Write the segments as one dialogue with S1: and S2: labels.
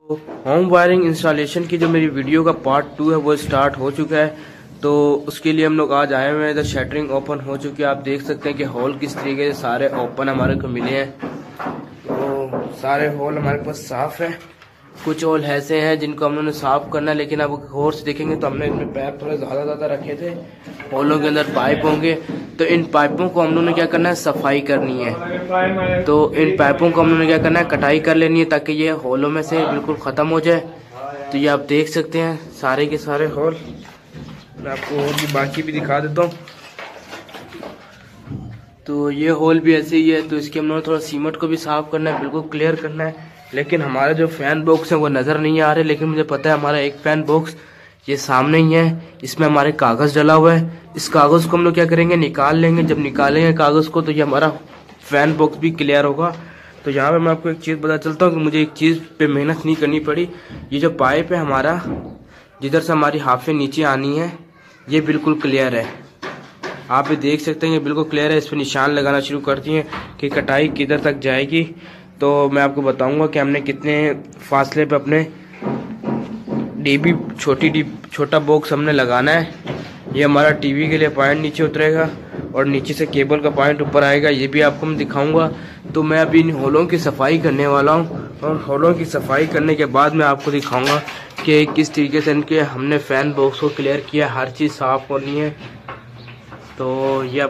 S1: Home wiring installation की जो मेरी वीडियो का पार्ट 2 है वो स्टार्ट हो चुका है। तो उसके लिए हम लोग आज आए हुए हैं। इधर शटरिंग ओपन हो चुकी है। आप देख सकते हैं कि हॉल किस तरीके से सारे ओपन हमारे को मिले हैं। तो सारे हॉल हमारे पास साफ है। कुछ हॉल ऐसे हैं जिनको हम लोगों ने साफ करना है, लेकिन अब गौर से देखेंगे तो हमने इनमें पाइप थोड़े ज़्यादा रखे थे। हॉलों के अंदर पाइप होंगे तो इन पाइपों को हम लोगों ने क्या करना है, सफाई करनी है। तो इन पाइपों को हम लोगों ने क्या करना है, कटाई कर लेनी है ताकि ये हॉलों में से बिल्कुल ख़त्म हो जाए। तो ये आप देख सकते हैं सारे के सारे हॉल। मैं आपको और भी बाकी भी दिखा देता हूँ। तो ये हॉल भी ऐसे ही है। तो इसके हम लोगों ने थोड़ा सीमेंट को भी साफ करना है, बिल्कुल क्लियर करना है। लेकिन हमारे जो फैन बॉक्स हैं वो नज़र नहीं आ रहे, लेकिन मुझे पता है हमारा एक फैन बॉक्स ये सामने ही है। इसमें हमारे कागज़ डला हुआ है। इस कागज़ को हम लोग क्या करेंगे, निकाल लेंगे। जब निकालेंगे कागज़ को तो ये हमारा फैन बॉक्स भी क्लियर होगा। तो यहाँ पे मैं आपको एक चीज़ पता चलता हूँ कि मुझे एक चीज़ पे मेहनत नहीं करनी पड़ी। ये जो पाइप है हमारा, जिधर से हमारी हाफे नीचे आनी है, ये बिल्कुल क्लियर है। आप ये देख सकते हैं ये बिल्कुल क्लियर है। इस पर निशान लगाना शुरू करती हैं कि कटाई किधर तक जाएगी। तो मैं आपको बताऊंगा कि हमने कितने फासले पे अपने छोटा बॉक्स हमने लगाना है। ये हमारा टीवी के लिए पॉइंट नीचे उतरेगा और नीचे से केबल का पॉइंट ऊपर आएगा। ये भी आपको मैं दिखाऊंगा। तो मैं अभी इन हॉलों की सफाई करने वाला हूँ और हॉलों की सफाई करने के बाद मैं आपको दिखाऊंगा कि किस तरीके से इनके हमने फैन बॉक्स को क्लियर किया। हर चीज़ साफ होनी है। तो ये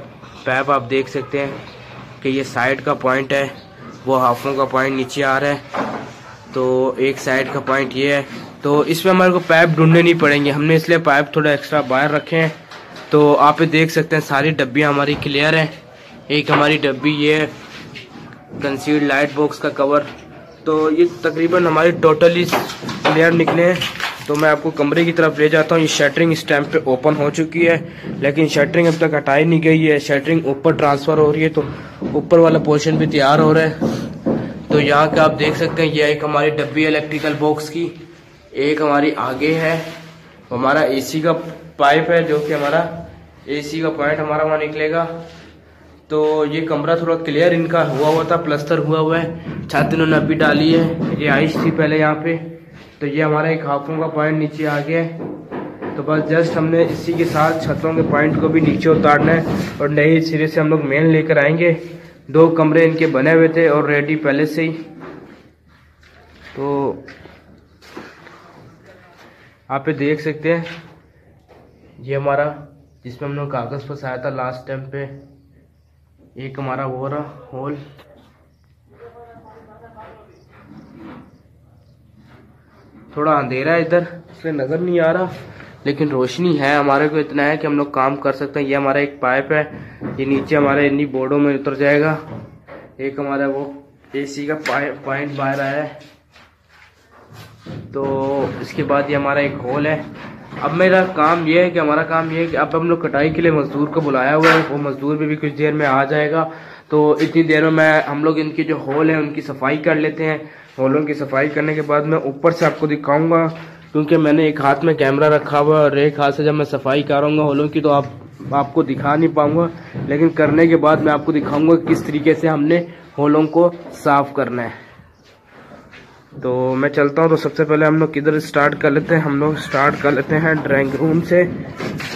S1: पैप आप देख सकते हैं कि ये साइड का पॉइंट है, वो हाफों का पॉइंट नीचे आ रहा है। तो एक साइड का पॉइंट ये है। तो इसमें हमारे को पाइप ढूंढने नहीं पड़ेंगे, हमने इसलिए पाइप थोड़ा एक्स्ट्रा बाहर रखे हैं। तो आप ये देख सकते हैं सारी डब्बियाँ हमारी क्लियर हैं। एक हमारी डब्बी ये है कंसील्ड लाइट बॉक्स का कवर। तो ये तकरीबन हमारी टोटली क्लियर निकले हैं। तो मैं आपको कमरे की तरफ ले जाता हूँ। ये शटरिंग इस टाइम पे ओपन हो चुकी है, लेकिन शटरिंग अब तक हटाई नहीं गई है। शटरिंग ऊपर ट्रांसफ़र हो रही है, तो ऊपर वाला पोर्शन भी तैयार हो रहा है। तो यहाँ का आप देख सकते हैं ये एक हमारी डब्बी इलेक्ट्रिकल बॉक्स की, एक हमारी आगे है। हमारा एसी का पाइप है, जो कि हमारा एसी का पॉइंट हमारा वहाँ निकलेगा। तो ये कमरा थोड़ा क्लियर इनका हुआ था, प्लस्तर हुआ है। छत इन्होंने अभी डाली है, ये आइस थी पहले यहाँ पे। तो ये हमारा एक हाफों का पॉइंट नीचे आ गया है। तो बस जस्ट हमने इसी के साथ छतों के पॉइंट को भी नीचे उतारना है और नए सिरे से हम लोग मेन लेकर आएंगे। 2 कमरे इनके बने हुए थे और रेडी पहले से ही। तो आप ये देख सकते हैं ये हमारा जिसमें हम लोग कागज़ फंसाया था लास्ट टाइम पे, एक हमारा वो रहा होल। थोड़ा अंधेरा है इधर इसलिए नज़र नहीं आ रहा, लेकिन रोशनी है हमारे को इतना है कि हम लोग काम कर सकते हैं। ये हमारा एक पाइप है, ये नीचे हमारे इन्हीं बोर्डों में उतर जाएगा। एक हमारा वो एसी का पॉइंट बाहर आया है। तो इसके बाद ये हमारा एक होल है। अब मेरा काम ये है कि अब हम लोग कटाई के लिए मजदूर को बुलाया हुआ है। वो मजदूर भी कुछ देर में आ जाएगा। तो इतनी देर में हम लोग इनकी जो हॉल है उनकी सफाई कर लेते हैं। हॉलों की सफाई करने के बाद मैं ऊपर से आपको दिखाऊंगा, क्योंकि मैंने एक हाथ में कैमरा रखा हुआ है और एक हाथ से जब मैं सफाई करूँगा हॉलों की तो आपको दिखा नहीं पाऊंगा। लेकिन करने के बाद मैं आपको दिखाऊंगा किस तरीके से हमने हॉलों को साफ करना है। तो मैं चलता हूँ। तो सबसे पहले हम लोग किधर स्टार्ट कर लेते हैं, हम लोग स्टार्ट कर लेते हैं ड्राइंग रूम से।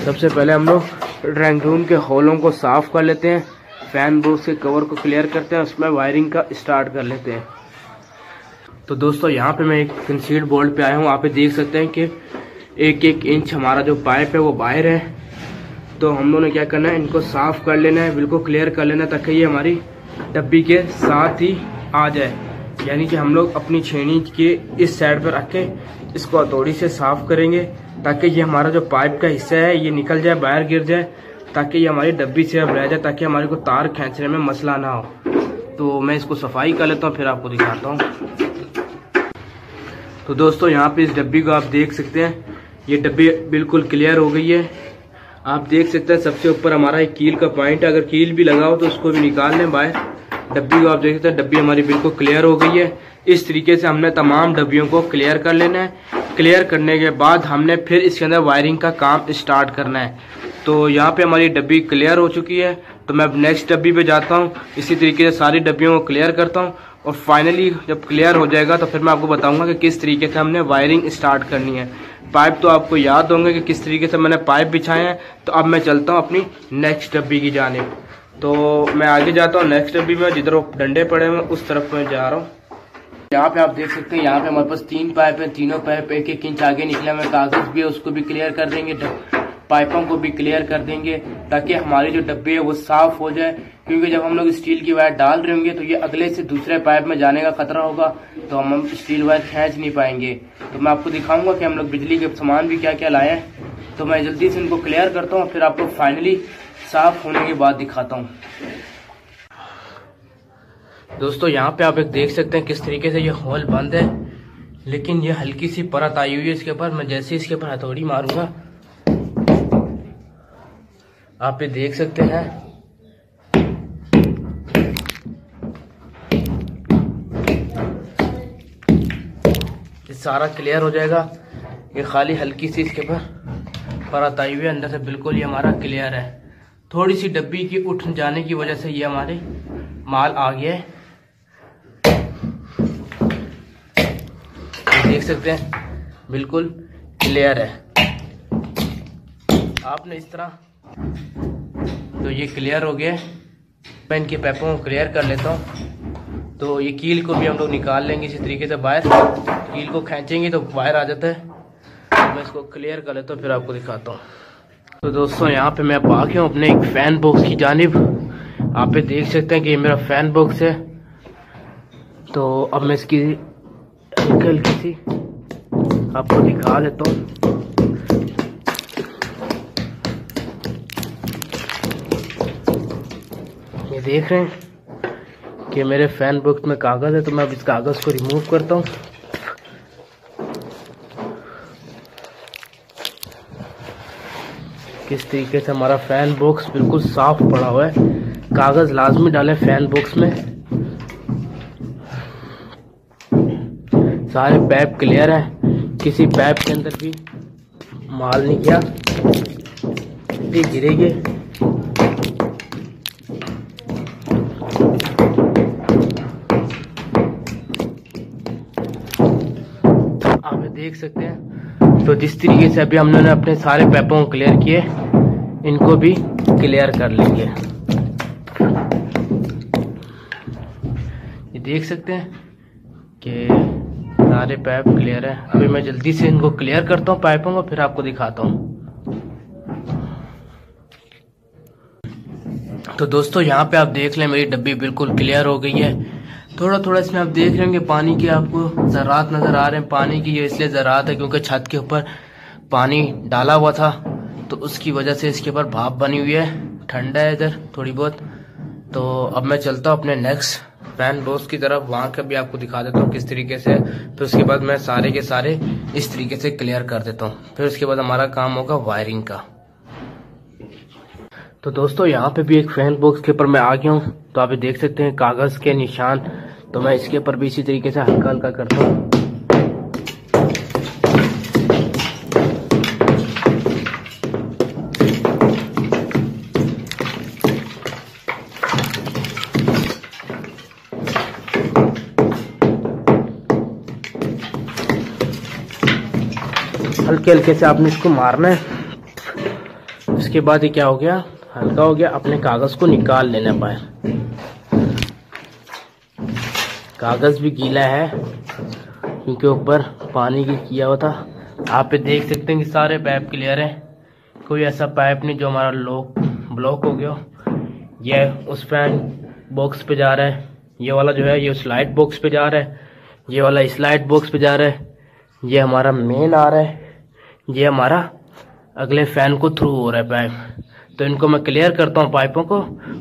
S1: सबसे पहले हम लोग ड्राइंग रूम के हॉलों को साफ कर लेते हैं, फैन बॉक्स के कवर को क्लियर करते हैं, उसमें वायरिंग का स्टार्ट कर लेते हैं। तो दोस्तों यहाँ पे मैं एक कंसील्ड बोर्ड पे आया हूँ। आप देख सकते हैं कि 1-1 इंच हमारा जो पाइप है वो बाहर है। तो हम लोगों ने क्या करना है, इनको साफ कर लेना है, बिल्कुल क्लियर कर लेना है ताकि ये हमारी डब्बी के साथ ही आ जाए। यानी कि हम लोग अपनी छेनी के इस साइड पर रख के इसको हथौड़ी से साफ करेंगे ताकि ये हमारा जो पाइप का हिस्सा है ये निकल जाए, बाहर गिर जाए, ताकि ये हमारी डब्बी से अब रह जाए, ताकि हमारे को तार खींचने में मसला ना हो। तो मैं इसको सफाई कर लेता हूँ, फिर आपको दिखाता हूँ। तो दोस्तों यहाँ पे इस डब्बी को आप देख सकते हैं, ये डब्बी बिल्कुल क्लियर हो गई है। आप देख सकते हैं सबसे ऊपर हमारा एक कील का पॉइंट है, अगर कील भी लगा हो तो उसको भी निकाल लें बाहर। डब्बी को आप देख सकते हैं, डब्बी हमारी बिल्कुल क्लियर हो गई है। इस तरीके से हमने तमाम डब्बियों को क्लियर कर लेना है। क्लियर करने के बाद हमने फिर इसके अंदर वायरिंग का काम स्टार्ट करना है। तो यहाँ पे हमारी डब्बी क्लियर हो चुकी है। तो मैं अब नेक्स्ट डब्बी पे जाता हूँ, इसी तरीके से सारी डब्बियों को क्लियर करता हूँ और फाइनली जब क्लियर हो जाएगा तो फिर मैं आपको बताऊंगा कि किस तरीके से हमने वायरिंग स्टार्ट करनी है। पाइप तो आपको याद होंगे कि किस तरीके से मैंने पाइप बिछाए हैं। तो अब मैं चलता हूँ अपनी नेक्स्ट डब्बी की जानिब। तो मैं आगे जाता हूँ नेक्स्ट डब्बी में, जिधर डंडे पड़े हुए उस तरफ मैं जा रहा हूँ। यहाँ पे आप देख सकते हैं, यहाँ पे हमारे पास 3 पाइप हैं, तीनों पाइप 1-1 इंच आगे निकले हुए, कागज भी है उसको भी क्लियर कर देंगे, पाइपों को भी क्लियर कर देंगे ताकि हमारी जो डब्बे है वो साफ हो जाए। क्योंकि जब हम लोग स्टील की वायर डाल रहे होंगे तो ये अगले से दूसरे पाइप में जाने का खतरा होगा, तो हम स्टील वायर खींच नहीं पाएंगे। तो मैं आपको दिखाऊंगा कि हम लोग बिजली के सामान भी क्या क्या लाए हैं। तो मैं जल्दी से इनको क्लियर करता हूँ, फिर आपको फाइनली साफ होने के बाद दिखाता हूँ। दोस्तों यहाँ पे आप एक देख सकते हैं किस तरीके से ये होल बंद है, लेकिन ये हल्की सी परत आई हुई है इसके ऊपर। मैं जैसे इसके ऊपर हथौड़ी मारूंगा आप ये देख सकते हैं ये सारा क्लियर हो जाएगा। ये खाली हल्की सी इसके ऊपर परत आई हुई है, अंदर से बिल्कुल ये हमारा क्लियर है। थोड़ी सी डब्बी की उठ जाने की वजह से ये हमारे माल आ गया है, देख सकते हैं बिल्कुल क्लियर है। आपने इस तरह तो ये क्लियर हो गया। मैं इनके पैपों को क्लियर कर लेता हूँ। तो ये कील को भी हम लोग निकाल लेंगे इसी तरीके से बाहर, कील को खींचेंगे तो बाहर आ जाता है। तो मैं इसको क्लियर कर लेता हूँ फिर आपको दिखाता हूँ। तो दोस्तों यहाँ पे मैं आ गया हूँ अपने एक फैन बॉक्स की जानिब। आप देख सकते हैं कि ये मेरा फैन बॉक्स है। तो अब मैं इसकी हल्की हल्की सी आपको दिखा लेता हूँ। ये देख रहे हैं कि मेरे फैन बॉक्स में कागज है, तो मैं अब इस कागज को रिमूव करता हूँ। किस तरीके से हमारा फैन बॉक्स बिल्कुल साफ पड़ा हुआ है। कागज लाजमी डालें फैन बॉक्स में। सारे पाइप क्लियर हैं, किसी पाइप के अंदर भी माल नहीं गया, ये गिरेंगे। आप देख सकते हैं। तो जिस तरीके से अभी हमने अपने सारे पाइपों को क्लियर किए, इनको भी क्लियर कर लेंगे। ये देख सकते हैं कि सारे पाइप क्लियर है। अभी मैं जल्दी से इनको क्लियर करता हूँ पाइपों को, फिर आपको दिखाता हूँ। तो दोस्तों यहाँ पे आप देख लें मेरी डब्बी बिल्कुल क्लियर हो गई है। थोड़ा थोड़ा इसमें आप देख रहे होंगे पानी के आपको ज़रात नज़र आ रहे हैं। पानी की ये इसलिए ज़रात है क्योंकि छत के ऊपर पानी डाला हुआ था, तो उसकी वजह से इसके ऊपर भाप बनी हुई है। ठंडा है इधर थोड़ी बहुत। तो अब मैं चलता हूँ अपने नेक्स्ट फैन बॉक्स की तरफ, वहाँ का भी आपको दिखा देता हूँ किस तरीके से। फिर उसके बाद मैं सारे के सारे इस तरीके से क्लियर कर देता हूँ। फिर उसके बाद हमारा काम होगा वायरिंग का। तो दोस्तों यहाँ पे भी एक फैन बॉक्स के ऊपर मैं आ गया हूँ। तो आप देख सकते हैं कागज़ के निशान। तो मैं इसके ऊपर भी इसी तरीके से हल्का हल्का करता हूँ। हल्के हल्के से आपने इसको मारना है। उसके बाद ये क्या हो गया, हल्का हो गया। अपने कागज को निकाल लेना बाहर। कागज भी गीला है क्योंकि ऊपर पानी की किया हुआ था। आप ये देख सकते हैं कि सारे पाइप क्लियर है। कोई ऐसा पाइप नहीं जो हमारा ब्लॉक हो गया। ये उस फैन बॉक्स पे जा रहा है, ये वाला जो है ये उस लाइट बॉक्स पे जा रहा है, ये वाला इस लाइट बॉक्स पे जा रहा है, ये हमारा मेन आ रहा है, ये हमारा अगले फैन को थ्रू हो रहा है पाइप। तो इनको मैं क्लियर करता हूँ पाइपों को,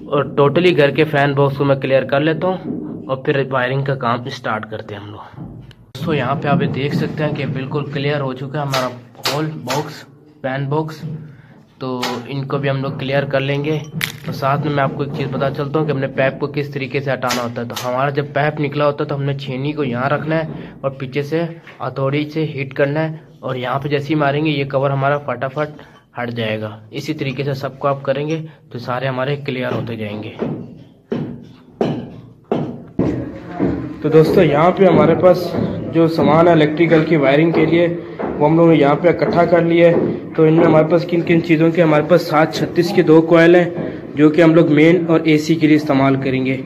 S1: और टोटली घर के फैन बॉक्स को मैं क्लियर कर लेता हूँ, और फिर वायरिंग का काम स्टार्ट करते हैं हम लोग। दोस्तों यहाँ पे आप ये देख सकते हैं कि बिल्कुल क्लियर हो चुका है हमारा होल बॉक्स, फैन बॉक्स। तो इनको भी हम लोग क्लियर कर लेंगे। तो साथ में मैं आपको एक चीज़ पता चलता हूँ कि हमने पाइप को किस तरीके से हटाना होता है। तो हमारा जब पाइप निकला होता है तो हमने छेनी को यहाँ रखना है और पीछे से हथौड़ी से हीट करना है, और यहाँ पे जैसे ही मारेंगे ये कवर हमारा फटाफट हट जाएगा। इसी तरीके से सबको आप करेंगे तो सारे हमारे क्लियर होते जाएंगे। तो दोस्तों यहाँ पे हमारे पास जो सामान है इलेक्ट्रिकल की वायरिंग के लिए वो हम लोगों ने यहाँ पे इकट्ठा कर लिया है। तो इनमें हमारे पास किन किन चीज़ों के, हमारे पास 736 के 2 कॉयल हैं जो कि हम लोग मेन और एसी के लिए इस्तेमाल करेंगे।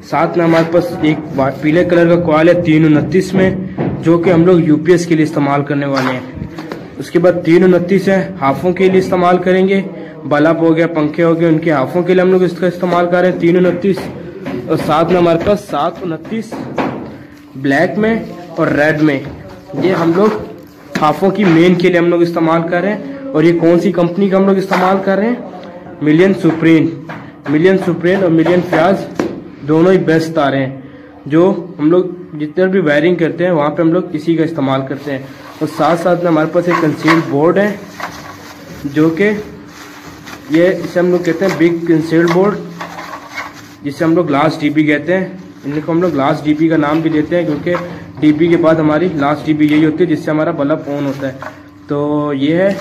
S1: साथ में हमारे पास एक पीले कलर का कॉयल है 329 में, जो कि हम लोग यूपीएस के लिए इस्तेमाल करने वाले हैं। उसके बाद 329 है हाफों के लिए इस्तेमाल करेंगे, बल्ब हो गया, पंखे हो गए, उनके हाफों के लिए हम लोग इसका इस्तेमाल कर रहे हैं 329। और साथ में हमारे पास 729 ब्लैक में और रेड में, ये हम लोग हाफों की मेन के लिए हम लोग इस्तेमाल कर रहे हैं। और ये कौन सी कंपनी का हम लोग इस्तेमाल कर रहे हैं? मिलियन सुप्रीम और मिलियन फ्याज, दोनों ही बेस्ट तारे हैं जो हम लोग जितने भी वायरिंग करते हैं वहाँ पे हम लोग इसी का इस्तेमाल करते हैं। और साथ साथ में हमारे पास एक कंसील्ड बोर्ड है जो कि ये इसे हम लोग कहते हैं बिग कंसील्ड बोर्ड, जिसे हम लोग लास्ट डीबी कहते हैं। इनको हम लोग लास्ट डीबी का नाम भी देते हैं क्योंकि डीबी के बाद हमारी लास्ट डीबी यही होती है जिससे हमारा बल्ब ऑन होता है। तो ये है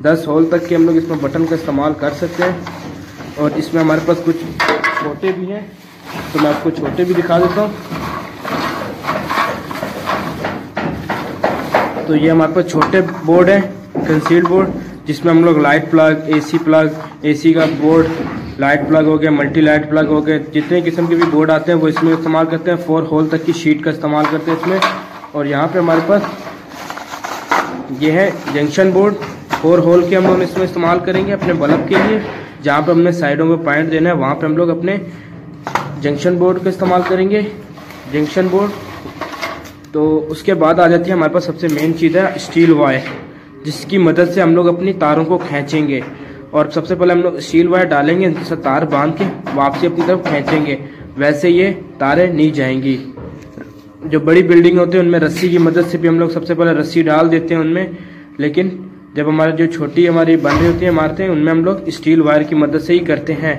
S1: 10 होल तक के हम लोग इसमें बटन का इस्तेमाल कर सकते हैं। और इसमें हमारे पास कुछ छोटे भी हैं, तो मैं आपको छोटे भी दिखा देता हूँ। तो ये हमारे पास छोटे बोर्ड है कंसील्ड बोर्ड, जिसमें हम लोग लाइट प्लग, एसी का बोर्ड, लाइट प्लग हो गया, मल्टी लाइट प्लग हो गए, जितने किस्म के भी बोर्ड आते हैं वो इसमें इस्तेमाल करते हैं। 4 होल तक की शीट का इस्तेमाल करते हैं इसमें। और यहाँ पे हमारे पास ये है जंक्शन बोर्ड, 4 होल के हम लोग इसमें इस्तेमाल करेंगे अपने बल्ब के लिए। जहाँ पे हमने साइडों में पॉइंट देना है वहाँ पे हम लोग अपने जंक्शन बोर्ड का इस्तेमाल करेंगे, जंक्शन बोर्ड। तो उसके बाद आ जाती है हमारे पास सबसे मेन चीज़ है स्टील वायर, जिसकी मदद से हम लोग अपनी तारों को खींचेंगे। और सबसे पहले हम लोग स्टील वायर डालेंगे, जिससे तार बांध के वापसी अपनी तरफ खींचेंगे, वैसे ये तारें नहीं जाएंगी। जो बड़ी बिल्डिंग होती है उनमें रस्सी की मदद से भी हम लोग सबसे पहले रस्सी डाल देते हैं उनमें, लेकिन जब हमारी जो छोटी हमारी बन रही होती है इमारतें, उनमें हम लोग स्टील वायर की मदद से ही करते हैं।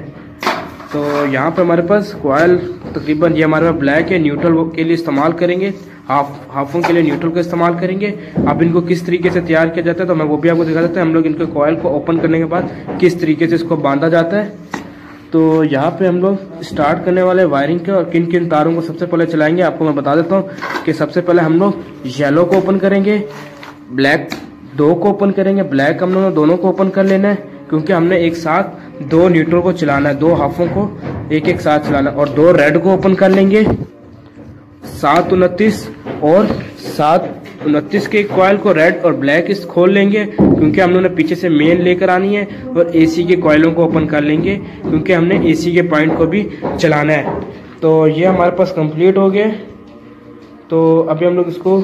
S1: तो यहाँ पे हमारे पास कॉयल तकरीबन ये हमारे पास ब्लैक है, न्यूट्रल के लिए इस्तेमाल करेंगे, हाफों के लिए न्यूट्रल का इस्तेमाल करेंगे। अब इनको किस तरीके से तैयार किया जाता है तो मैं वो भी आपको दिखा देता हूँ। हम लोग इनके कॉयल को ओपन करने के बाद किस तरीके से इसको बांधा जाता है। तो यहाँ पे हम लोग स्टार्ट करने वाले वायरिंग के, और किन किन तारों को सबसे पहले चलाएंगे आपको मैं बता देता हूँ कि सबसे पहले हम लोग येलो को ओपन करेंगे, ब्लैक 2 को ओपन करेंगे, ब्लैक हम लोग दोनों को ओपन कर लेना है क्योंकि हमने एक साथ 2 न्यूट्रल को चलाना है, 2 हाफों को एक साथ चलाना है। और 2 रेड को ओपन कर लेंगे, 729 और 729 के कॉयल को रेड और ब्लैक इस खोल लेंगे क्योंकि हम लोगों ने पीछे से मेन लेकर आनी है। और एसी के कॉयलों को ओपन कर लेंगे क्योंकि हमने एसी के पॉइंट को भी चलाना है। तो ये हमारे पास कंप्लीट हो गया। तो अभी हम लोग इसको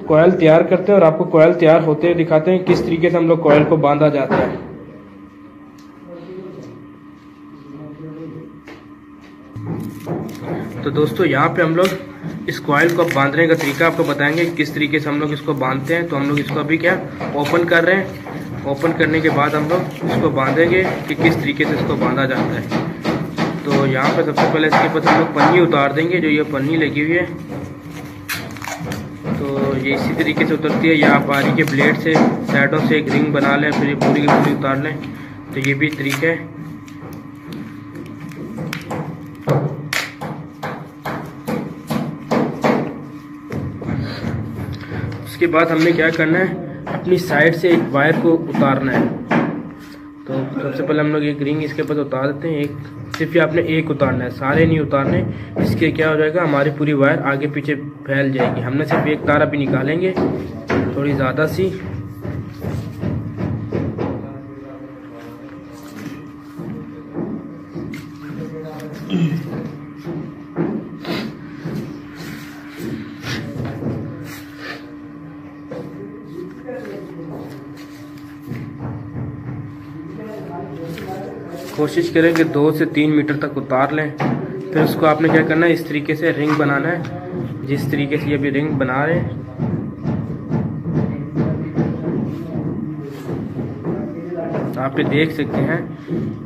S1: कॉयल तैयार करते हैं और आपको कॉयल तैयार होते हुए दिखाते हैं किस तरीके से हम लोग कॉयल को बांधा जाता है। तो दोस्तों यहाँ पे हम लोग इस कॉयल को बांधने का तरीका आपको बताएंगे किस तरीके से हम लोग इसको बांधते हैं। तो हम लोग इसको अभी क्या ओपन कर रहे हैं, ओपन करने के बाद हम लोग इसको बांधेंगे कि किस तरीके से इसको बांधा जाता है। तो यहाँ पे सबसे पहले इसके ऊपर हम लोग पन्नी उतार देंगे, जो ये पन्नी लगी हुई है तो ये इसी तरीके से उतरती है। यहाँ बारी के ब्लेड से साइडों से एक रिंग बना लें, फिर ये पूरी की पूरी उतार लें। तो ये भी तरीका है। उसके बाद हमने क्या करना है, अपनी साइड से एक वायर को उतारना है। तो सबसे पहले हम लोग एक रिंग इसके ऊपर उतार देते हैं, एक सिर्फ ये आपने एक उतारना है, सारे नहीं उतारने। इसके क्या हो जाएगा, हमारी पूरी वायर आगे पीछे फैल जाएगी। हमने सिर्फ एक तार अभी निकालेंगे, थोड़ी ज़्यादा सी। कोशिश करें कि 2 से 3 मीटर तक उतार लें। फिर उसको आपने क्या करना है, इस तरीके से रिंग बनाना है, जिस तरीके से ये भी रिंग बना रहे हैं। आप ये देख सकते हैं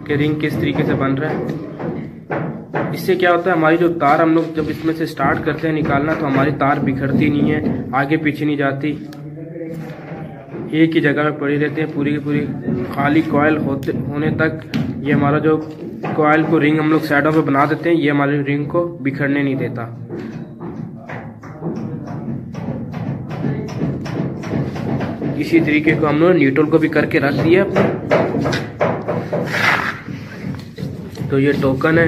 S1: कि रिंग किस तरीके से बन रहा है। इससे क्या होता है, हमारी जो तार हम लोग जब इसमें से स्टार्ट करते हैं निकालना, तो हमारी तार बिखरती नहीं है, आगे पीछे नहीं जाती, एक ही जगह में पड़ी रहती है पूरी की पूरी। खाली कॉयल होने तक ये हमारा जो कॉयल को रिंग हम लोग साइडों पे बना देते हैं, ये हमारी रिंग को बिखरने नहीं देता। इसी तरीके को हम लोग न्यूट्रल को भी करके रख दिया अपने। तो ये टोकन है,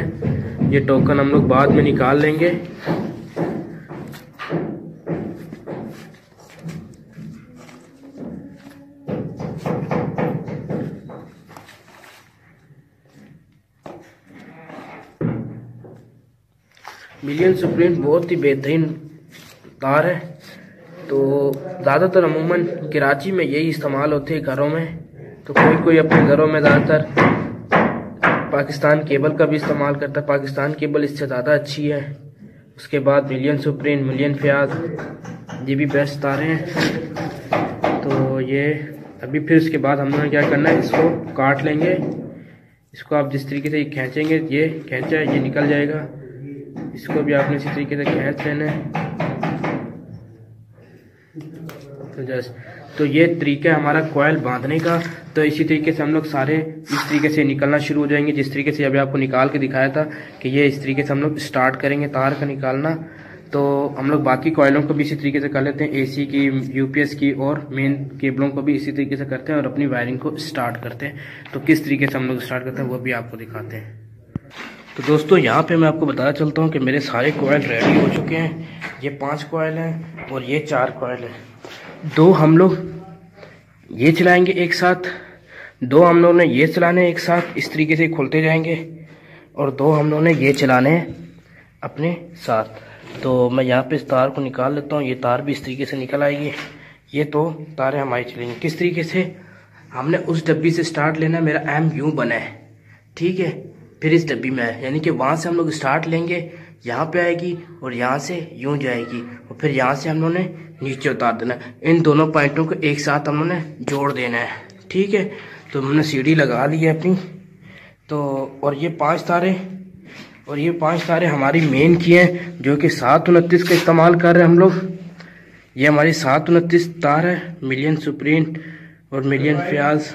S1: ये टोकन हम लोग बाद में निकाल लेंगे। मिलियन सुप्रीम बहुत ही बेहतरीन तार है। तो ज़्यादातर अमूमन कराची में यही इस्तेमाल होते हैं घरों में। तो कोई कोई अपने घरों में ज़्यादातर पाकिस्तान केबल का भी इस्तेमाल करता है। पाकिस्तान केबल इससे ज़्यादा अच्छी है। उसके बाद मिलियन सुप्रीम, मिलियन फयाज, ये भी बेस्ट तारे हैं। तो ये अभी फिर उसके बाद हम लोगों ने क्या करना है, इसको काट लेंगे। इसको आप जिस तरीके से ये खींचेंगे, ये खींचा है, ये निकल जाएगा। इसको भी आपने इसी तरीके से खींच लेना है। तो ये तरीका है हमारा कॉयल बांधने का। तो इसी तरीके से हम लोग सारे इस तरीके से निकलना शुरू हो जाएंगे, जिस तरीके से अभी आपको निकाल के दिखाया था कि ये इस तरीके से हम लोग स्टार्ट करेंगे तार का निकालना। तो हम लोग बाकी कॉयलों को भी इसी तरीके से कर लेते हैं, एसी की, यूपीएस की और मेन केबलों को भी इसी तरीके से करते हैं और अपनी वायरिंग को स्टार्ट करते हैं। तो किस तरीके से हम लोग स्टार्ट करते हैं वो भी आपको दिखाते हैं। तो दोस्तों यहाँ पे मैं आपको बताना चलता हूँ कि मेरे सारे कॉयल रेडी हो चुके हैं। ये 5 कॉयल हैं और ये 4 कॉयल हैं। 2 हम लोग ये चलाएंगे एक साथ, 2 हम लोगों ने ये चलाने एक साथ, इस तरीके से खोलते जाएंगे, और 2 हम लोगों ने ये चलाने हैं अपने साथ। तो मैं यहाँ पे इस तार को निकाल लेता हूँ। ये तार भी इस तरीके से निकल आएगी। ये तो तारें हमारी चलेंगी किस तरीके से, हमने उस डब्बी से स्टार्ट लेना है। मेरा एम यूँ बना है, ठीक है, फिर इस डब्बी में है, यानी कि वहाँ से हम लोग स्टार्ट लेंगे, यहाँ पे आएगी और यहाँ से यूँ जाएगी और फिर यहाँ से हम लोगों ने नीचे उतार देना है। इन दोनों पॉइंटों को एक साथ हम लोगों ने जोड़ देना है, ठीक है। तो हमने सीढ़ी लगा ली है अपनी। तो और ये 5 तारे, और ये 5 तारे हमारी मेन की हैं, जो कि 729 का इस्तेमाल कर रहे हैं हम लोग। ये हमारी 729 तार है, मिलियन सुप्रीम और मिलियन फयाज।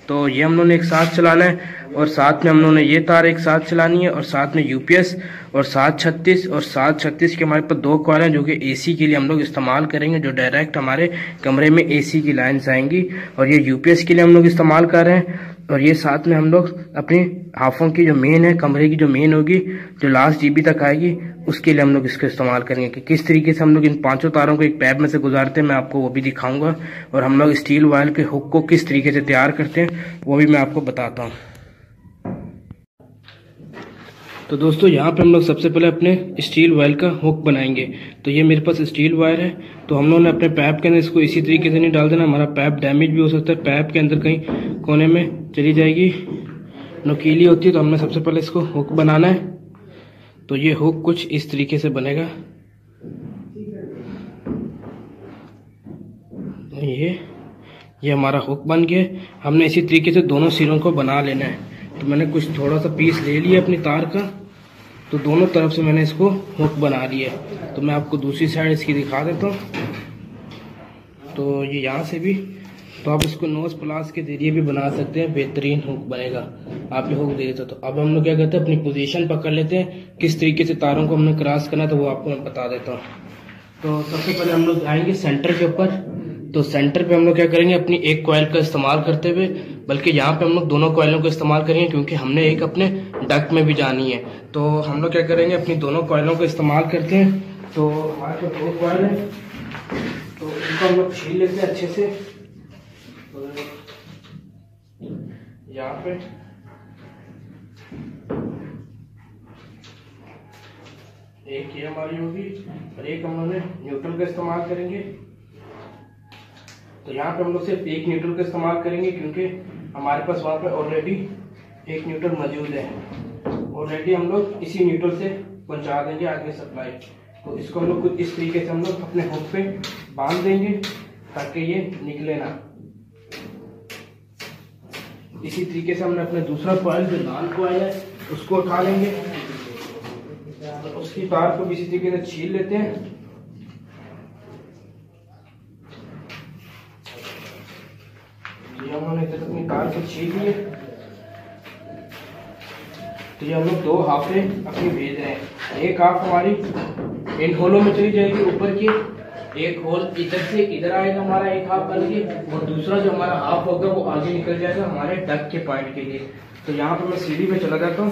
S1: तो ये हम लोगों ने एक साथ चलाना है, और साथ में हम लोगों ने ये तार एक साथ चलानी है, और साथ में यूपीएस, और 736 और 736 के हमारे पास 2 कॉयल हैं जो कि एसी के लिए हम लोग इस्तेमाल करेंगे, जो डायरेक्ट हमारे कमरे में एसी की लाइन्स आएंगी। और ये यूपीएस के लिए हम लोग इस्तेमाल कर रहे हैं। और ये साथ में हम लोग अपनी हाफों की जो मेन है, कमरे की जो मेन होगी, जो लास्ट जीबी तक आएगी, उसके लिए हम लोग इसका इस्तेमाल करेंगे। कि किस तरीके से हम लोग इन 5 तारों को एक पैप में से गुजारते हैं, मैं आपको वो भी दिखाऊंगा। और हम लोग स्टील वायर के हुक को किस तरीके से तैयार करते हैं वो भी मैं आपको बताता हूँ। तो दोस्तों यहाँ पे हम लोग सबसे पहले अपने स्टील वायर का हुक बनाएंगे। तो ये मेरे पास स्टील वायर है। तो हम लोगों ने अपने पैप के अंदर इसको इसी तरीके से नहीं डाल देना, हमारा पैप डैमेज भी हो सकता है, पैप के अंदर कहीं कोने में चली जाएगी, नुकीली होती है। तो हमने सबसे पहले इसको हुक बनाना है। तो ये हुक कुछ इस तरीके से बनेगा। ये हमारा हुक बन गया। हमने इसी तरीके से दोनों सिरों को बना लेना है। तो मैंने कुछ थोड़ा सा पीस ले लिया अपनी तार का, तो दोनों तरफ से मैंने इसको हुक बना लिया। तो मैं आपको दूसरी साइड इसकी दिखा देता हूँ। तो ये यहाँ से भी, तो आप इसको नोज प्लास के जरिए भी बना सकते हैं, बेहतरीन हुक बनेगा। आप ये हुक दे देते हो। तो अब हम लोग क्या करते हैं, अपनी पोजीशन पकड़ लेते हैं, किस तरीके से तारों को हमने क्रॉस करना है, तो वो आपको मैं बता देता हूँ। तो सबसे पहले हम लोग आएंगे सेंटर के ऊपर। तो सेंटर पे हम लोग क्या करेंगे, अपनी एक कॉइल का इस्तेमाल करते हुए, बल्कि यहाँ पे हम लोग दोनों कॉइलों का इस्तेमाल करेंगे, क्योंकि हमने एक अपने डक्ट में भी जानी है। तो हम लोग क्या करेंगे, अपनी दोनों कॉइलों का इस्तेमाल करते हैं। तो हमारे पास 2 कॉइल है, तो इनको हम लोग छील लेते हैं अच्छे से। यहाँ पे एक ये हमारी होगी और एक हम लोग न्यूट्रल का इस्तेमाल करेंगे। तो यहाँ पे हम लोग सिर्फ एक न्यूट्रल का इस्तेमाल करेंगे, क्योंकि हमारे पास वहाँ पे ऑलरेडी एक न्यूट्रल मौजूद है। ऑलरेडी हम लोग इसी न्यूट्रल से पहुँचा देंगे आगे सप्लाई। तो इसको हम लोग कुछ इस तरीके से हम लोग अपने हुक पे बांध देंगे, ताकि ये निकले ना। इसी तरीके से हमने अपना दूसरा कॉइल, जो लाल कॉइल है, उसको उठा लेंगे, तो उसकी तार को भी इसी तरीके से छील लेते हैं। हमने अपनी तार को छील लिए। तो ये हम लोग 2 हाफें अपनी भेज रहे हैं। एक हाफ हमारी इन होलों में चली जाएगी ऊपर की, एक होल इधर से इधर आएगा हमारा एक हाफ बन के, और दूसरा जो हमारा हाफ होगा वो आगे निकल जाएगा हमारे डक के पॉइंट के लिए। तो यहाँ पर मैं सीढ़ी पे चला जाता हूँ।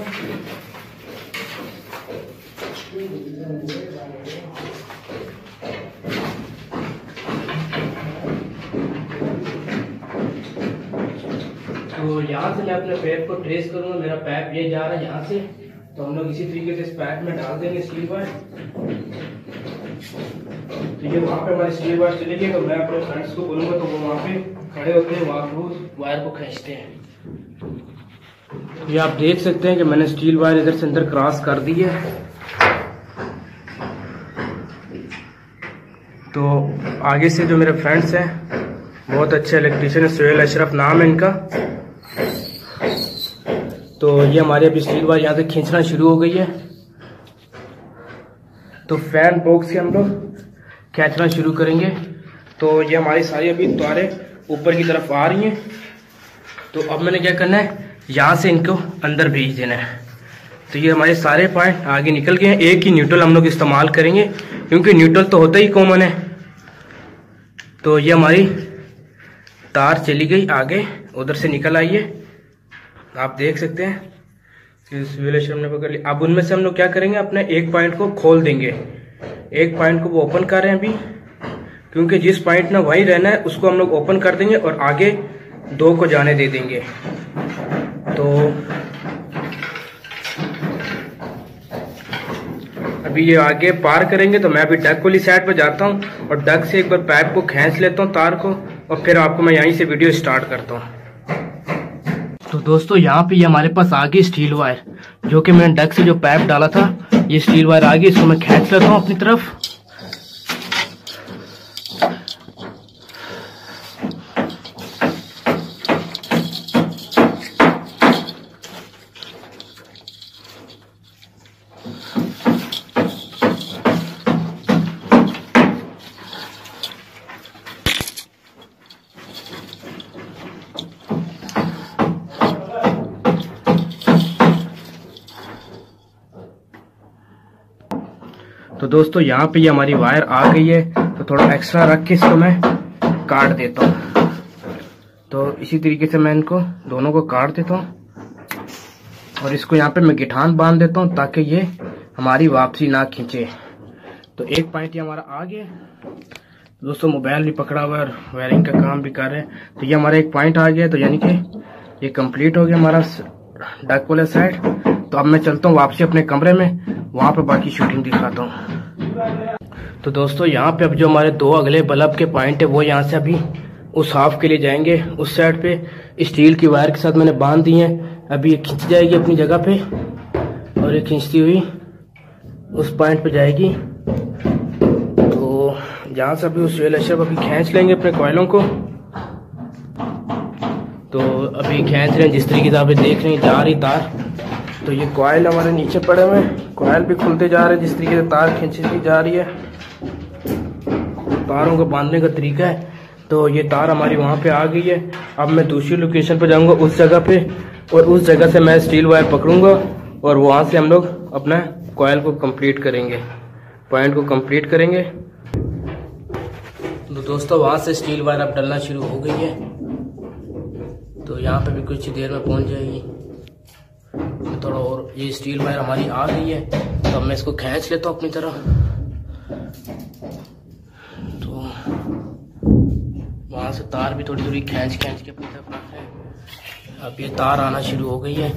S1: तो यहाँ से मैं अपने पैप को ट्रेस करूंगा, मेरा पैप ये जा रहा है यहाँ से, तो हम लोग इसी तरीके से इस पैप में डाल देंगे स्टील वायर। तो ये वहाँ पे हमारी स्टील वायर चली गई, तो मैं अपने फ्रेंड्स को बोलूँगा तो वो वहाँ पे खड़े होते हैं, वहाँ पर वायर को खींचते हैं। ये आप देख सकते हैं कि मैंने स्टील वायर इधर से अंदर क्रॉस कर दी है। तो आगे से जो मेरे फ्रेंड्स हैं, बहुत अच्छे इलेक्ट्रीशियन है, सोहेल अशरफ नाम है इनका। तो ये हमारी अभी स्टील वायर यहाँ से खींचना शुरू हो गई है। तो फैन बॉक्स से हम लोग खींचना शुरू करेंगे। तो ये हमारी सारी अभी तारें ऊपर की तरफ आ रही हैं। तो अब मैंने क्या करना है, यहाँ से इनको अंदर भेज देना है। तो ये हमारे सारे पॉइंट आगे निकल गए हैं। एक ही न्यूट्रल हम लोग इस्तेमाल करेंगे, क्योंकि न्यूट्रल तो होता ही कॉमन है। तो ये हमारी तार चली गई आगे, उधर से निकल आई है, आप देख सकते हैं कि हमने पकड़ ली। अब उनमें से हम लोग क्या करेंगे, अपने एक पॉइंट को खोल देंगे। एक पॉइंट को वो ओपन कर रहे हैं अभी, क्योंकि जिस पॉइंट में वहीं रहना है उसको हम लोग ओपन कर देंगे और आगे दो को जाने दे देंगे। तो अभी ये आगे पार करेंगे, तो मैं अभी डक वाली साइड पर जाता हूँ और डक से एक बार पाइप को खींच लेता हूँ तार को, और फिर आपको मैं यहीं से वीडियो स्टार्ट करता हूँ। तो दोस्तों यहाँ पे ये हमारे पास आ गई स्टील वायर, जो कि मैंने डक से जो पाइप डाला था, ये स्टील वायर आ गई। इसको मैं खींच लेता हूँ अपनी तरफ। तो दोस्तों यहाँ पे ये हमारी वायर आ गई है, तो थोड़ा एक्स्ट्रा रख के इसको मैं काट देता हूँ। तो इसी तरीके से मैं इनको दोनों को काट देता हूँ और इसको यहाँ पे मैं गिठान बांध देता हूँ, ताकि ये हमारी वापसी ना खींचे। तो एक पॉइंट ये हमारा आ गया। दोस्तों मोबाइल भी पकड़ा हुआ है और वायरिंग का काम भी कर रहे हैं। तो ये हमारा एक पॉइंट आ गया, तो यानी कि ये कंप्लीट हो गया हमारा डक वाला साइड। तो अब मैं चलता हूँ वापसी अपने कमरे में, वहाँ पे बाकी शूटिंग दिखाता हूँ। तो दोस्तों यहाँ पे अब जो हमारे दो अगले बल्ब के पॉइंट है, वो यहाँ से अभी उस हाफ के लिए जाएंगे। उस साइड पे स्टील की वायर के साथ मैंने बांध दी है। अभी ये खिंच जाएगी अपनी जगह पे, और ये खिंचती हुई उस पॉइंट पे जाएगी। तो जहाँ से अभी उस अशरफ अभी खींच लेंगे अपने कॉयलों को। तो अभी खींच रहे हैं, जिस तरीके से आप देख रहे हैं जा रही तार। तो ये कॉयल हमारे नीचे पड़े हुए हैं, कॉयल भी खुलते जा रहे हैं जिस तरीके से तार खींचती जा रही है। तारों को बांधने का तरीका है। तो ये तार हमारी वहाँ पे आ गई है। अब मैं दूसरी लोकेशन पे जाऊँगा उस जगह पे, और उस जगह से मैं स्टील वायर पकड़ूंगा और वहाँ से हम लोग अपना कॉयल को कंप्लीट करेंगे, पॉइंट को कंप्लीट करेंगे। तो दोस्तों वहाँ से स्टील वायर अब डलना शुरू हो गई है। तो यहाँ पे भी कुछ देर में पहुँच जाएगी। थोड़ा और ये स्टील वायर हमारी आ गई है, तो अब मैं इसको खींच लेता हूँ अपनी तरफ। तो वहाँ से तार भी थोड़ी थोड़ी खींच के अपनी तरफ रखते हैं। अब ये तार आना शुरू हो गई है।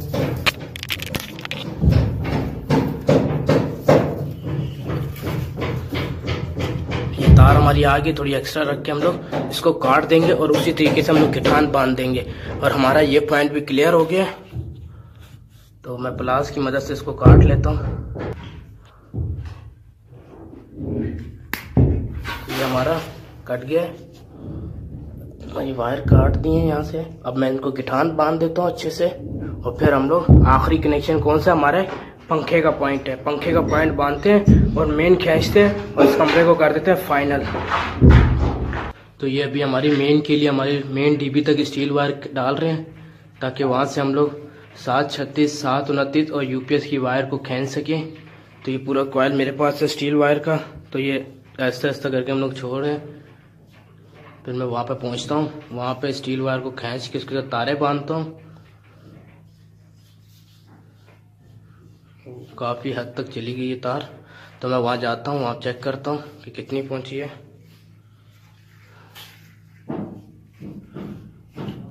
S1: ये तार हमारी आ गई, थोड़ी एक्स्ट्रा रख के हम लोग इसको काट देंगे और उसी तरीके से हम लोग गिठान बांध देंगे, और हमारा ये पॉइंट भी क्लियर हो गया। तो मैं प्लास की मदद से इसको काट लेता हूँ। ये हमारा कट गया है, ये वायर काट दी है यहाँ से। अब मैं इनको गिठान बांध देता हूँ अच्छे से, और फिर हम लोग आखिरी कनेक्शन कौन सा हमारे पंखे का पॉइंट है, पंखे का पॉइंट बांधते हैं और मेन खींचते हैं और इस कमरे को कर देते हैं फाइनल। तो ये अभी हमारी मेन के लिए हमारे मेन डीबी तक स्टील वायर डाल रहे हैं, ताकि वहाँ से हम लोग 736, 729 और यूपीएस की वायर को खींच सकें। तो ये पूरा कॉयल मेरे पास है स्टील वायर का। तो ये ऐसा ऐसा करके हम लोग छोड़ रहे हैं। फिर मैं वहाँ पे पहुँचता हूँ, वहाँ पे स्टील वायर को खींच के उसके साथ तारे बांधता हूँ। काफ़ी हद तक चली गई ये तार, तो मैं वहाँ जाता हूँ, वहाँ चेक करता हूँ कि कितनी पहुँची है।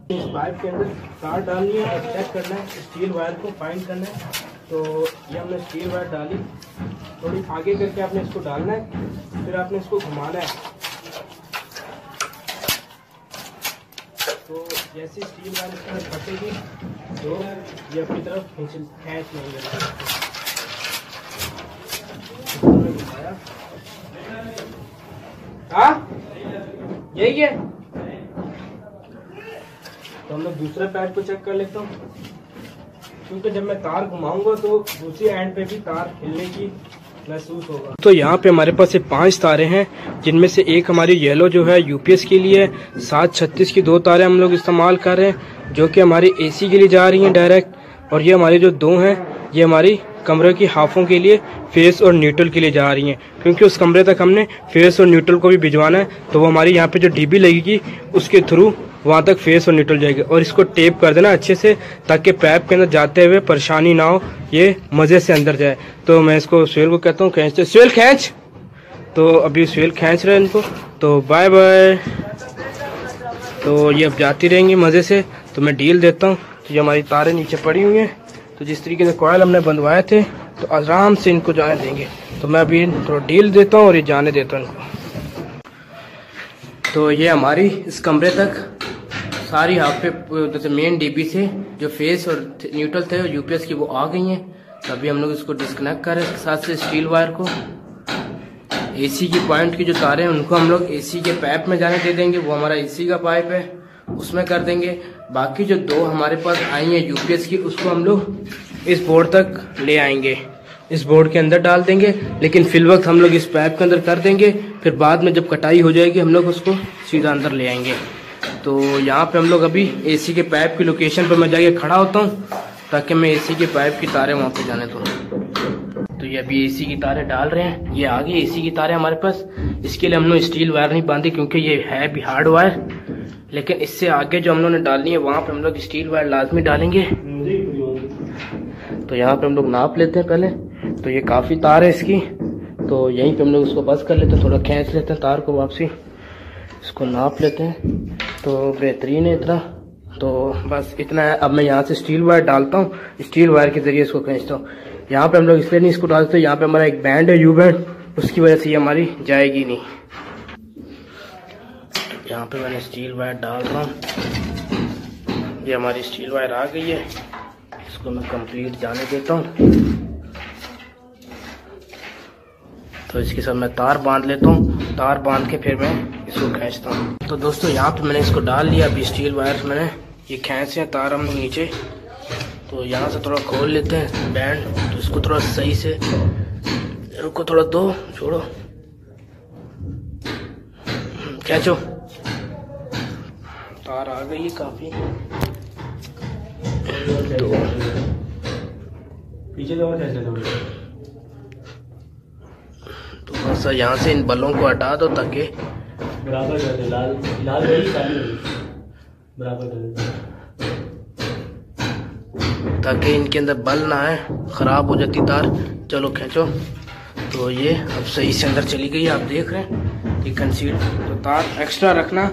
S1: इस पाइप के अंदर तार डालनी है और चेक करना है, स्टील वायर को फाइंड करना है। तो ये हमने स्टील वायर डाली, थोड़ी आगे करके आपने इसको डालना है, फिर आपने इसको घुमाना है। तो जैसी स्टील वायर इसमें फटेगी तो ये अपनी तरफ खींच लेंगे। हाँ यही है। तो हम लोग दूसरे पैड को चेक कर लेता हूँ, क्योंकि जब मैं तार घुमाऊंगा तो दूसरी एंड पे भी तार हिलने की महसूस होगा। तो यहाँ पे हमारे पास ये 5 तारे हैं, जिनमें से एक हमारी येलो जो है यूपीएस के लिए, 736 की 2 तारें हम लोग इस्तेमाल कर रहे हैं जो कि हमारी एसी के लिए जा रही हैं डायरेक्ट। और ये हमारी जो 2 हैं ये हमारी कमरे की हाफों के लिए फेस और न्यूट्रल के लिए जा रही हैं, क्योंकि उस कमरे तक हमने फेस और न्यूट्रल को भी भिजवाना है। तो वो हमारी यहाँ पे जो डीबी लगेगी उसके थ्रू वहाँ तक फेस और न्यूट्रल जाएगी। और इसको टेप कर देना अच्छे से, ताकि पैप के अंदर जाते हुए परेशानी ना हो, ये मज़े से अंदर जाए। तो मैं इसको स्वेल को कहता हूँ खींचते, स्वेल खींच। तो अभी स्वेल खींच रहे हैं इनको। तो बाय बाय। तो ये अब जाती रहेंगी मज़े से। तो मैं डील देता हूँ। तो ये हमारी तारें नीचे पड़ी हुई हैं, तो जिस तरीके से कॉयल हमने बंधवाए थे तो आराम से इनको जाने देंगे। तो मैं अभी थोड़ा डील देता हूँ और ये जाने देता हूँ इनको। तो ये हमारी इस कमरे तक सारी हाफ पे जैसे मेन डीबी से जो फेस और न्यूट्रल थे और यूपीएस की वो आ गई हैं। तो अभी हम लोग इसको डिस्कनेक्ट कर रहे हैं साथ से स्टील वायर को। एसी की पॉइंट की जो तारें हैं उनको हम लोग एसी के पाइप में जाने दे देंगे, वो हमारा एसी का पाइप है उसमें कर देंगे। बाकी जो 2 हमारे पास आई हैं यूपीएस की, उसको हम लोग इस बोर्ड तक ले आएंगे, इस बोर्ड के अंदर डाल देंगे। लेकिन फिल वक्त हम लोग इस पाइप के अंदर कर देंगे, फिर बाद में जब कटाई हो जाएगी हम लोग उसको सीधा अंदर ले आएंगे। तो यहाँ पे हम लोग अभी एसी के पाइप की लोकेशन पर मैं जाके खड़ा होता हूँ, ताकि मैं एसी के पाइप की तारें वहाँ पे जाने दूँ। तो ये अभी एसी की तारें डाल रहे हैं, ये आ गई एसी की तारें हमारे पास। इसके लिए हमने स्टील वायर नहीं बांधी, क्योंकि ये है भी हार्ड वायर। लेकिन इससे आगे जो हम लोगों ने डालनी है वहाँ पे हम लोग स्टील वायर लाजमी डालेंगे। तो यहाँ पे हम लोग नाप लेते हैं पहले। तो ये काफ़ी तार है इसकी, तो यहीं पे हम लोग इसको बस कर लेते हैं, थोड़ा खींच लेते हैं तार को वापसी, इसको नाप लेते हैं। तो बेहतरीन है इतना। तो बस इतना है। अब मैं यहाँ से स्टील वायर डालता हूँ, स्टील वायर के जरिए इसको खींचता हूँ। यहाँ पे हम लोग इसलिए नहीं इसको डालते, यहाँ पे हमारा एक बैंड है, यू बैंड, उसकी वजह से ये हमारी जाएगी नहीं। यहाँ पे मैंने स्टील वायर डाल रहा हूँ, ये हमारी स्टील वायर आ गई है। इसको मैं कंप्लीट जाने देता हूँ। तो इसके साथ मैं तार बांध लेता हूँ, तार बांध के फिर मैं इसको खींचता हूँ। तो दोस्तों यहाँ पे मैंने इसको डाल लिया। अभी स्टील वायर मैंने ये खींचे हैं तार हम लोग नीचे। तो यहाँ से थोड़ा खोल लेते हैं बैंड, तो इसको थोड़ा सही से, रुको थोड़ा दो, छोड़ो, खींचो। तार आ गई है काफी। तो पीछे तो बस यहाँ से इन बलों को हटा दो, ताकि
S2: बराबर कर दे, लाल लाल बराबर कर दे,
S1: ताकि इनके अंदर बल ना आए, ख़राब हो जाती तार। चलो खींचो। तो ये अब सही से अंदर चली गई, आप देख रहे हैं कि कंसील। तो तार एक्स्ट्रा रखना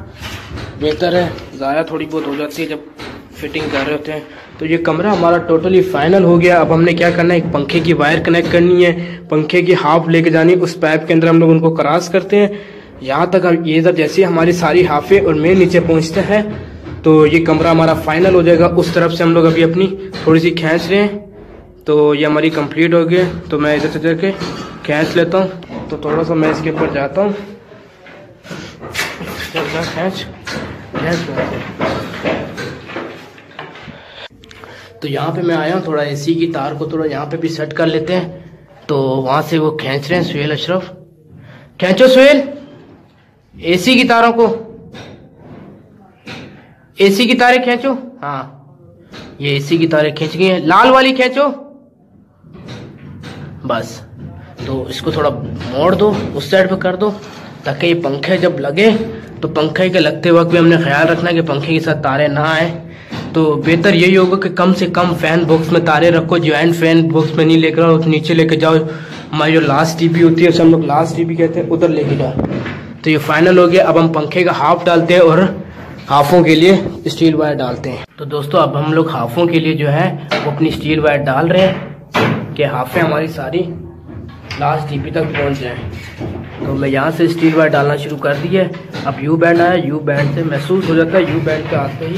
S1: बेहतर है, ज़ाया थोड़ी बहुत हो जाती है जब फिटिंग कर रहे होते हैं। तो ये कमरा हमारा टोटली फाइनल हो गया। अब हमने क्या करना है, एक पंखे की वायर कनेक्ट करनी है, पंखे की हाफ लेके जानी, उस पाइप के अंदर हम लोग उनको क्रॉस करते हैं यहाँ तक। अब ये इधर जैसे हमारी सारी हाफे और मेन नीचे पहुँचते हैं, तो ये कमरा हमारा फाइनल हो जाएगा। उस तरफ से हम लोग अभी अपनी थोड़ी सी खींच रहे हैं। तो ये हमारी कंप्लीट हो गई। तो मैं इधर से जाके खींच लेता हूँ। तो थोड़ा सा मैं इसके ऊपर जाता हूँ, खींच। तो यहाँ पे मैं आया हूँ, थोड़ा एसी की तार को थोड़ा यहाँ पे भी सेट कर लेते हैं। तो वहाँ से वो खींच रहे हैं सुहेल अशरफ, खींचो सुहेल एसी की तारों को, एसी की तारें खींचो। हाँ ये एसी की तारें खींच गई हैं, लाल वाली खींचो। बस तो इसको थोड़ा मोड़ दो, उस साइड पे कर दो, ताकि ये पंखे जब लगे तो पंखे के लगते वक्त भी हमने ख्याल रखना कि पंखे के साथ तारे ना आए। तो बेहतर यही होगा कि कम से कम फैन बॉक्स में तारे रखो, ज्वाइंट फैन बॉक्स में नहीं लेकर आओ, नीचे लेके जाओ। हमारी जो लास्ट टीपी होती है उसे हम लोग लास्ट टीपी कहते हैं, उधर लेके जाओ। तो ये फाइनल हो गया। अब हम पंखे का हाफ डालते हैं और हाफों के लिए स्टील वायर डालते हैं। तो दोस्तों अब हम लोग हाफों के लिए जो है वो अपनी स्टील वायर डाल रहे हैं कि हाफें हमारी सारी लास्ट टीपी तक पहुंच जाए। तो मैं यहाँ से स्टील वायर डालना शुरू कर दी है। अब यू बैंड आया, यू बैंड से महसूस हो जाता है, यू बैंड के आते ही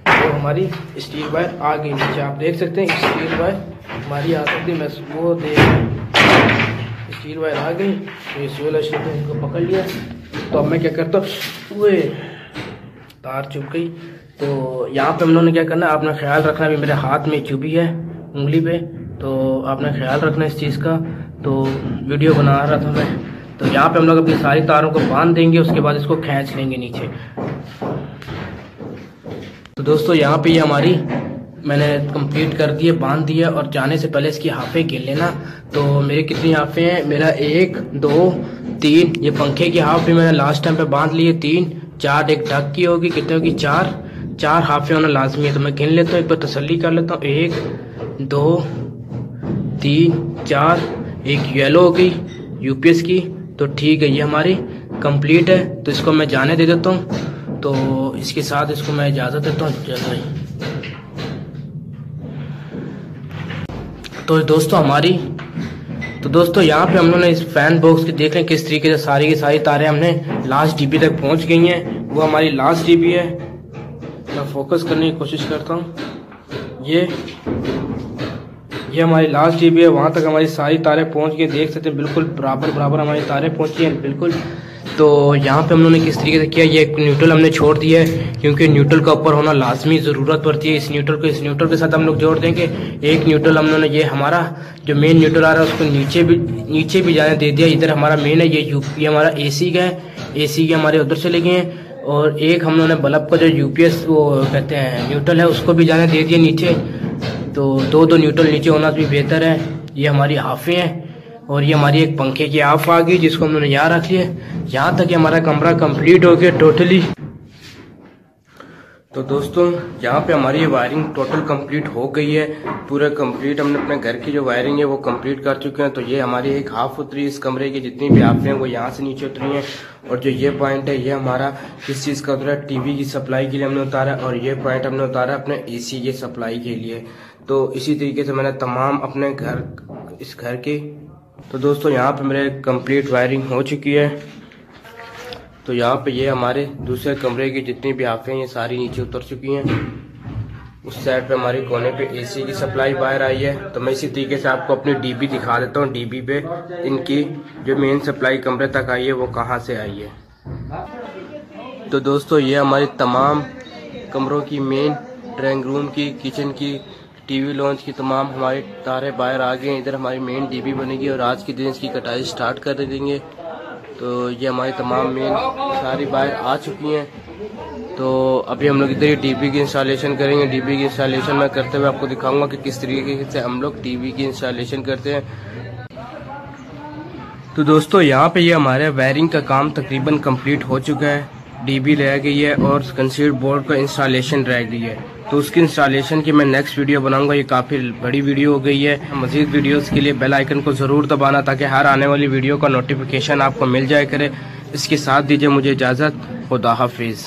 S1: तो हमारी स्टील वायर आ गई नीचे। आप देख सकते हैं स्टील वायर हमारी आ सकती है, वो देख स्टील वायर आ गई। तो इस वाला इनको पकड़ लिया। तो अब मैं क्या करता हूँ, तार चुभ गई। तो यहाँ पे हम लोगों ने क्या करना है, आपने ख्याल रखना भी मेरे हाथ में चुभी है उंगली पे, तो आपने ख्याल रखना इस चीज़ का। तो वीडियो बना रहा था मैं, तो यहाँ पे हम लोग अपनी सारी तारों को बांध देंगे, उसके बाद इसको खींच लेंगे नीचे। तो दोस्तों यहाँ पे ये हमारी मैंने कंप्लीट कर दी है, बांध दी है। और जाने से पहले इसकी हाफे गिन लेना। तो मेरी कितनी हाफे हैं, मेरा 1 2 3, ये पंखे की हाफ भी मैंने लास्ट टाइम पे बांध ली है 3 4, एक ढक की होगी, कितने होगी 4 हाफे होना लाजमी है। तो मैं गिन लेता हूँ, एक बार तसल्ली कर लेता हूँ। 1 2 3 4, एक येलो हो गई यूपीएस की। तो ठीक है, ये हमारी कंप्लीट है। तो इसको मैं जाने दे देता हूँ। तो इसके साथ इसको मैं इजाज़त देता हूँ, चल भाई। तो दोस्तों यहाँ पे हम लोगों ने इस फैन बॉक्स की देख रहे हैं किस तरीके से सारी की सारी तारें हमने लास्ट डीबी तक पहुँच गई हैं। वो हमारी लास्ट डीबी है। मैं फोकस करने की कोशिश करता हूँ। ये हमारी लास्ट डीबी है, वहाँ तक हमारी सारी तारें पहुँच गई। देख सकते हैं बिल्कुल बराबर हमारी तारें पहुँची हैं बिल्कुल। तो यहाँ पे हम लोगों ने किस तरीके से किया, ये न्यूट्रल हमने छोड़ दिया है, क्योंकि न्यूट्रल का ऊपर होना लाजमी ज़रूरत पड़ती है। इस न्यूट्रल के साथ हम लोग जोड़ देंगे। एक न्यूट्रल हम लोगों ने ये हमारा जो मेन न्यूट्रल आ रहा है उसको नीचे भी जाने दे दिया। इधर हमारा मेन है, ये हमारा एसी का है, एसी के हमारे उधर चले गए हैं। और एक हम लोगों ने बल्ब का जो यूपीएस वो कहते हैं न्यूट्रल है, उसको भी जाने दे दिया नीचे। तो दो न्यूट्रल नीचे होना भी बेहतर है। ये हमारी हाफे हैं और ये हमारी एक पंखे की हाफ आ गई, जिसको हम लोगों ने यहाँ रख लिया। यहाँ तक हमारा कमरा कंप्लीट हो गया टोटली। तो दोस्तों यहाँ पे हमारी ये वायरिंग टोटल कंप्लीट हो गई है, पूरा कंप्लीट। हमने अपने घर की जो वायरिंग है वो कंप्लीट कर चुके हैं। तो ये हमारी एक हाफ उतरी, इस कमरे की जितनी भी हाफें हैं वो यहाँ से नीचे उतरी हैं। और जो ये पॉइंट है ये हमारा किस चीज़ का उतरा है, टीवी की सप्लाई के लिए हमने उतारा। और ये पॉइंट हमने उतारा अपने एसी की सप्लाई के लिए। तो इसी तरीके से मैंने तमाम अपने इस घर की। तो दोस्तों यहाँ पे मेरे कंप्लीट वायरिंग हो चुकी है। तो यहाँ पे ये हमारे दूसरे कमरे की जितनी भी हाफें हैं ये सारी नीचे उतर चुकी हैं। उस साइड पे हमारी कोने पे एसी की सप्लाई बाहर आई है। तो मैं इसी तरीके से आपको अपनी डीबी दिखा देता हूँ, डीबी पे इनकी जो मेन सप्लाई कमरे तक आई है वो कहाँ से आई है। तो दोस्तों ये हमारी तमाम कमरों की मेन ड्राइंग रूम की, किचन की, टीवी लॉन्च की तमाम हमारे तारे बाहर आ गए हैं। इधर हमारी मेन डीबी बनेगी और आज के दिन इसकी कटाई स्टार्ट कर देंगे। तो ये हमारी तमाम मेन सारी बाहर आ चुकी हैं। तो अभी हम लोग इधर डीबी की इंस्टॉलेशन करेंगे। डीबी की इंस्टॉलेशन मैं करते हुए आपको दिखाऊंगा कि किस तरीके से हम लोग टीवी की इंस्टॉलेशन करते हैं। तो दोस्तों यहाँ पे ये हमारे वायरिंग का काम तकरीबन कंप्लीट हो चुका है। डीबी रह गई है और कंसीड बोर्ड का इंस्टॉलेशन रह गई है। तो उसकी इंस्टॉलेशन की मैं नेक्स्ट वीडियो बनाऊंगा। ये काफ़ी बड़ी वीडियो हो गई है। मज़ीद वीडियोस के लिए बेल आइकन को ज़रूर दबाना ताकि हर आने वाली वीडियो का नोटिफिकेशन आपको मिल जाए करे। इसके साथ दीजिए मुझे इजाज़त। खुदा हाफिज़।